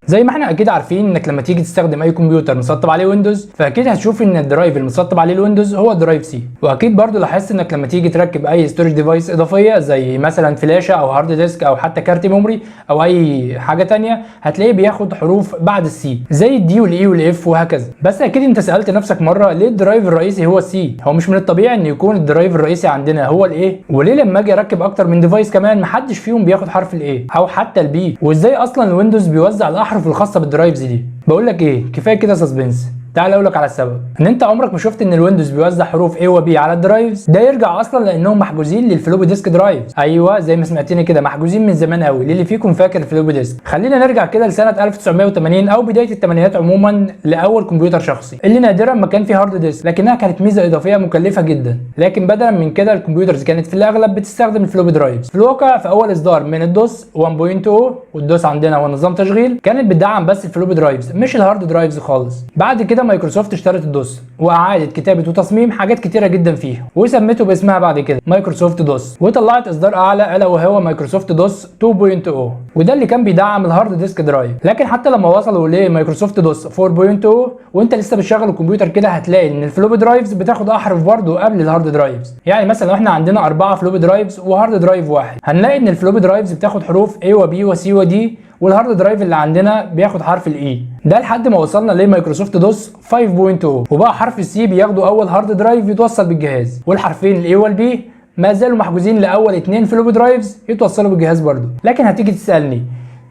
زي ما احنا اكيد عارفين انك لما تيجي تستخدم اي كمبيوتر مسطب عليه ويندوز، فاكيد هتشوف ان الدرايف المسطب عليه الويندوز هو الدرايف سي. واكيد برضو لاحظت انك لما تيجي تركب اي ستورج ديفايس اضافيه زي مثلا فلاشه او هارد ديسك او حتى كارت ميموري او اي حاجه تانية، هتلاقيه بياخد حروف بعد السي زي الدي والاي والاف وهكذا. بس اكيد انت سالت نفسك مره ليه الدرايف الرئيسي هو السي؟ هو مش من الطبيعي ان يكون الدرايف الرئيسي عندنا هو الايه؟ وليه لما اجي اركب اكتر من ديفايس كمان محدش فيهم بياخد حرف الايه او حتى البي؟ وازاي اصلا الويندوز بيوزع الاحرف الخاصه بالدرايفز دي؟ بقول لك ايه، كفايه كده سسبنس. تعال اقول لك على السبب. ان انت عمرك ما شفت ان الويندوز بيوزع حروف A و B على الدرايفز. ده يرجع اصلا لانهم محجوزين للفلوبي ديسك درايفز. ايوه زي ما سمعتني كده، محجوزين من زمان قوي. للي فيكم فاكر الفلوبي ديسك، خلينا نرجع كده لسنه 1980 او بدايه الثمانينات عموما لاول كمبيوتر شخصي اللي نادرا ما كان فيه هارد ديسك، لكنها كانت ميزه اضافيه مكلفه جدا. لكن بدلا من كده الكمبيوترز كانت في الاغلب بتستخدم الفلوبي درايفز. في الواقع في اول اصدار من الدوس 1.0، والدوس عندنا هو نظام تشغيل، كانت بتدعم بس الفلوبي درايفز مش الهارد درايفز خالص. بعد كده مايكروسوفت اشترت الدوس واعادت كتابه وتصميم حاجات كتيره جدا فيها وسمته باسمها بعد كده مايكروسوفت دوس، وطلعت اصدار اعلى الا وهو مايكروسوفت دوس 2.0، وده اللي كان بيدعم الهارد ديسك درايف. لكن حتى لما وصلوا لمايكروسوفت دوس 4.0 وانت لسه بتشغل الكمبيوتر كده، هتلاقي ان الفلوبي درايفز بتاخد احرف برضه قبل الهارد درايفز. يعني مثلا لو احنا عندنا 4 فلوبي درايفز وهارد درايف واحد، هنلاقي ان الفلوبي درايفز بتاخد حروف A و B و C و D، والهارد درايف اللي عندنا بياخد حرف الاي. ده لحد ما وصلنا لمايكروسوفت دوس 5.0، وبقى حرف السي بياخدوا اول هارد درايف يتوصل بالجهاز، والحرفين الاي والبي ما زالوا محجوزين لاول 2 فلوبي درايفز يتوصلوا بالجهاز برضه. لكن هتيجي تسالني،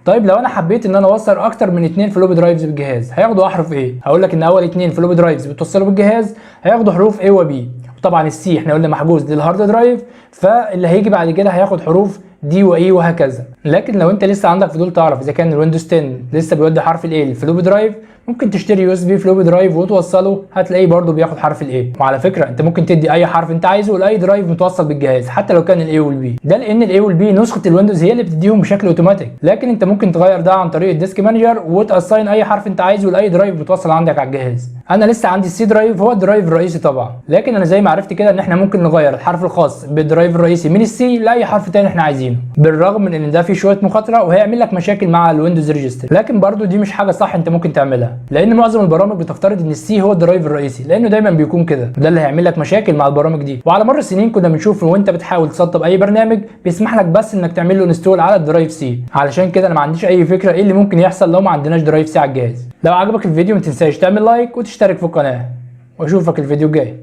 طيب لو انا حبيت ان انا اوصل اكتر من 2 فلوبي درايفز بالجهاز هياخدوا احرف ايه؟ هقول لك ان اول 2 فلوبي درايفز بتوصلوا بالجهاز هياخدوا حروف A و B. طبعا السي احنا قلنا محجوز للهارد درايف، فاللي هيجي بعد كده هياخد حروف دي واي وهكذا. لكن لو انت لسه عندك فضول تعرف اذا كان الويندوز 10 لسه بيودي حرف الاي للفلوبي درايف، ممكن تشتري يو اس بي فلوبي درايف وتوصله، هتلاقيه برده بياخد حرف الاي. وعلى فكره انت ممكن تدي اي حرف انت عايزه لاي درايف متوصل بالجهاز حتى لو كان الاي والبي. ده لان الاي والبي نسخه الويندوز هي اللي بتديهم بشكل اوتوماتيك، لكن انت ممكن تغير ده عن طريق الديسك مانجر وتاساين اي حرف انت عايزه لاي درايف متوصل عندك على الجهاز. انا لسه عندي السي درايف هو الدرايف الرئيسي طبعا، لكن انا زي ما عرفت كده ان احنا ممكن نغير الحرف الخاص بالدرايف الرئيسي من السي لاي حرف تاني احنا عايزينه، بالرغم من ان ده فيه شويه مخاطره وهيعمل لك مشاكل مع الويندوز ريجستر. لكن برضو دي مش حاجه صح انت ممكن تعملها، لان معظم البرامج بتفترض ان السي هو الدرايف الرئيسي، لانه دايما بيكون كده، وده اللي هيعمل لك مشاكل مع البرامج دي. وعلى مر السنين كنا بنشوف وانت بتحاول تسطب اي برنامج بيسمح لك بس انك تعمل له انستول على الدرايف سي. علشان كده انا ما عنديش اي فكره ايه اللي ممكن يحصل لو ما عندناش درايف سي على الجهاز. لو عجبك الفيديو ما تنساش تعمل لايك وتشترك في القناه، واشوفك الفيديو الجاي.